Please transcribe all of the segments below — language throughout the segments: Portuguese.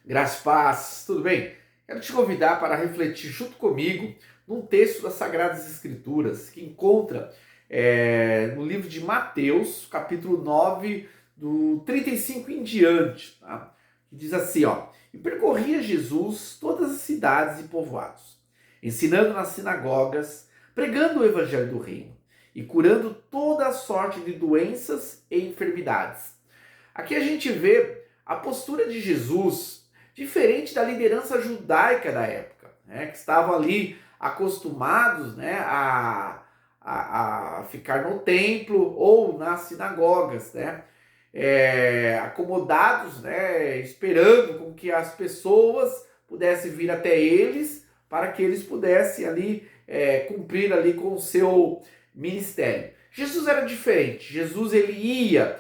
Graças e paz, tudo bem? Quero te convidar para refletir junto comigo num texto das Sagradas Escrituras que encontra no livro de Mateus, capítulo 9, do 35 em diante, tá? Que diz assim, ó: E percorria Jesus todas as cidades e povoados, ensinando nas sinagogas, pregando o evangelho do reino e curando toda a sorte de doenças e enfermidades. Aqui a gente vê a postura de Jesus diferente da liderança judaica da época, né, que estavam ali acostumados, né, a ficar no templo ou nas sinagogas, né, acomodados, né, esperando com que as pessoas pudessem vir até eles para que eles pudessem ali cumprir ali com o seu ministério. Jesus era diferente. Jesus ele ia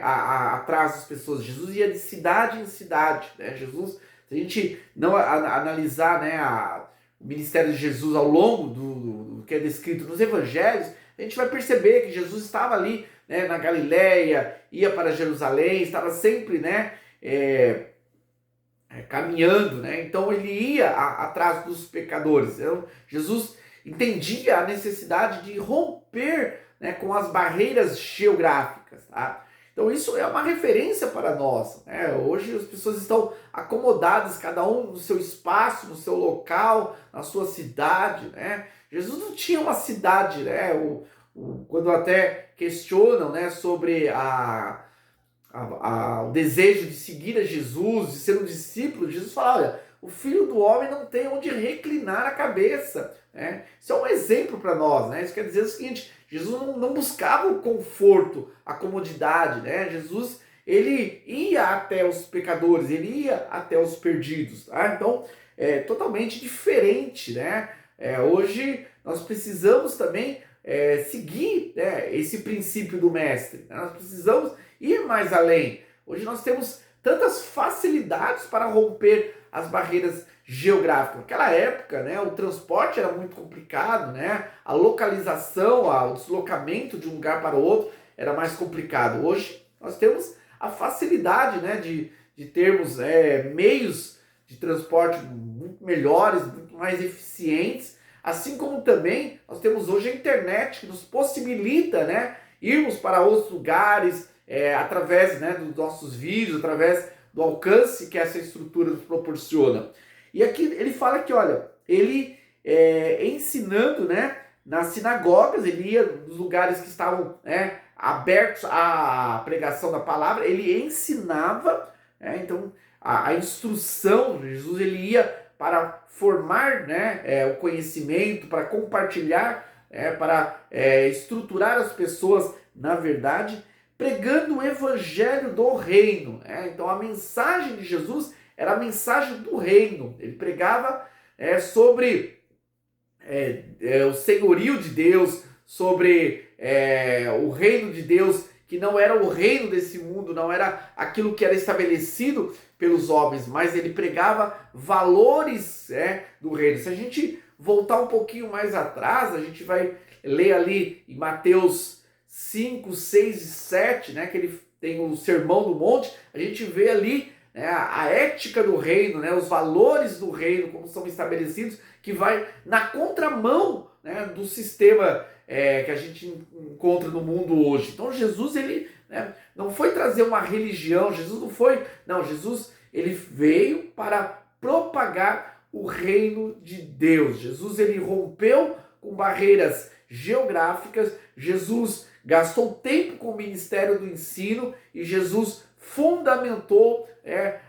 atrás das pessoas. Jesus ia de cidade em cidade, né? Jesus, se a gente não analisar, né, o ministério de Jesus ao longo do que é descrito nos evangelhos, a gente vai perceber que Jesus estava ali, né, na Galileia, ia para Jerusalém, estava sempre, né, caminhando, né? Então ele ia atrás dos pecadores. Então, Jesus entendia a necessidade de romper, né, com as barreiras geográficas, tá? Então isso é uma referência para nós, né? Hoje as pessoas estão acomodadas, cada um no seu espaço, no seu local, na sua cidade, né? Jesus não tinha uma cidade, né? Quando até questionam, né, sobre o desejo de seguir a Jesus, de ser um discípulo, Jesus fala, olha, o Filho do Homem não tem onde reclinar a cabeça, né? Isso é um exemplo para nós, né? Isso quer dizer o seguinte, Jesus não buscava o conforto, a comodidade, né? Jesus, ele ia até os pecadores, ele ia até os perdidos, tá? Então, é totalmente diferente, né? Hoje, nós precisamos também seguir, né, esse princípio do mestre, né? Nós precisamos ir mais além. Hoje nós temos tantas facilidades para romper as barreiras geográficas. Naquela época, né, o transporte era muito complicado, né? A localização, o deslocamento de um lugar para o outro era mais complicado. Hoje nós temos a facilidade, né, de termos meios de transporte muito melhores, muito mais eficientes, assim como também nós temos hoje a internet que nos possibilita, né, irmos para outros lugares, através, né, dos nossos vídeos, através do alcance que essa estrutura nos proporciona. E aqui ele fala que, olha, ele ensinando, né, nas sinagogas, ele ia nos lugares que estavam, né, abertos à pregação da palavra, ele ensinava, né, então a instrução, Jesus ele ia para formar, né, o conhecimento, para compartilhar, para estruturar as pessoas na verdade, pregando o evangelho do reino, né? Então a mensagem de Jesus era a mensagem do reino. Ele pregava sobre o senhorio de Deus, sobre o reino de Deus, que não era o reino desse mundo, não era aquilo que era estabelecido pelos homens, mas ele pregava valores do reino. Se a gente voltar um pouquinho mais atrás, a gente vai ler ali em Mateus 5, 6 e 7, né, que ele tem o Sermão do Monte, a gente vê ali, né, a ética do reino, né, os valores do reino, como são estabelecidos, que vai na contramão, né, do sistema que a gente encontra no mundo hoje. Então Jesus ele, né, não foi trazer uma religião, Jesus não foi, não, Jesus ele veio para propagar o reino de Deus. Jesus ele rompeu com barreiras geográficas, Jesus gastou tempo com o ministério do ensino e Jesus fundamentou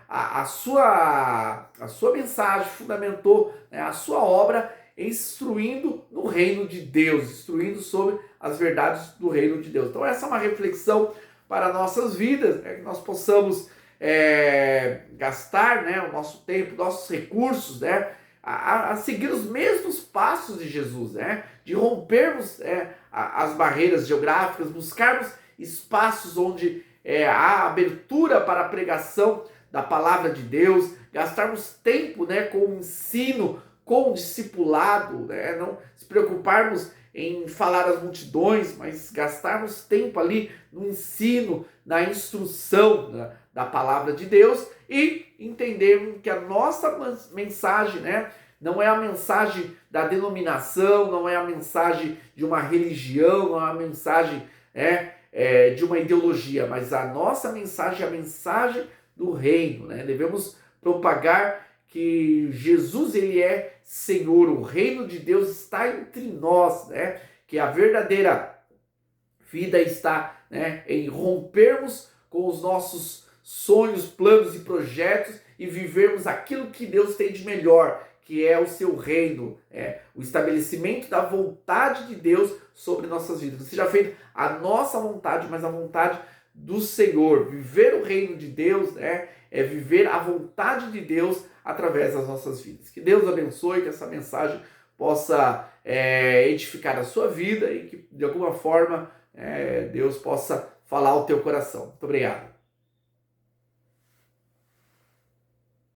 a sua mensagem, fundamentou a sua obra instruindo no reino de Deus, instruindo sobre as verdades do reino de Deus. Então essa é uma reflexão para nossas vidas, que nós possamos gastar, né, o nosso tempo, nossos recursos, né, a seguir os mesmos passos de Jesus, né, de rompermos as barreiras geográficas, buscarmos espaços onde há abertura para a pregação da palavra de Deus, gastarmos tempo, né, com o ensino, com o discipulado, né, não se preocuparmos em falar às multidões, mas gastarmos tempo ali no ensino, na instrução da palavra de Deus e entendermos que a nossa mensagem, né, não é a mensagem da denominação, não é a mensagem de uma religião, não é a mensagem de uma ideologia, mas a nossa mensagem é a mensagem do reino, né? Devemos propagar que Jesus, ele é Senhor, o reino de Deus está entre nós, né? Que a verdadeira vida está, né, em rompermos com os nossos sonhos, planos e projetos e vivermos aquilo que Deus tem de melhor, que é o seu reino, o estabelecimento da vontade de Deus sobre nossas vidas. Não seja feita a nossa vontade, mas a vontade do Senhor. Viver o reino de Deus, é viver a vontade de Deus através das nossas vidas. Que Deus abençoe, que essa mensagem possa edificar a sua vida e que de alguma forma Deus possa falar ao teu coração. Muito obrigado.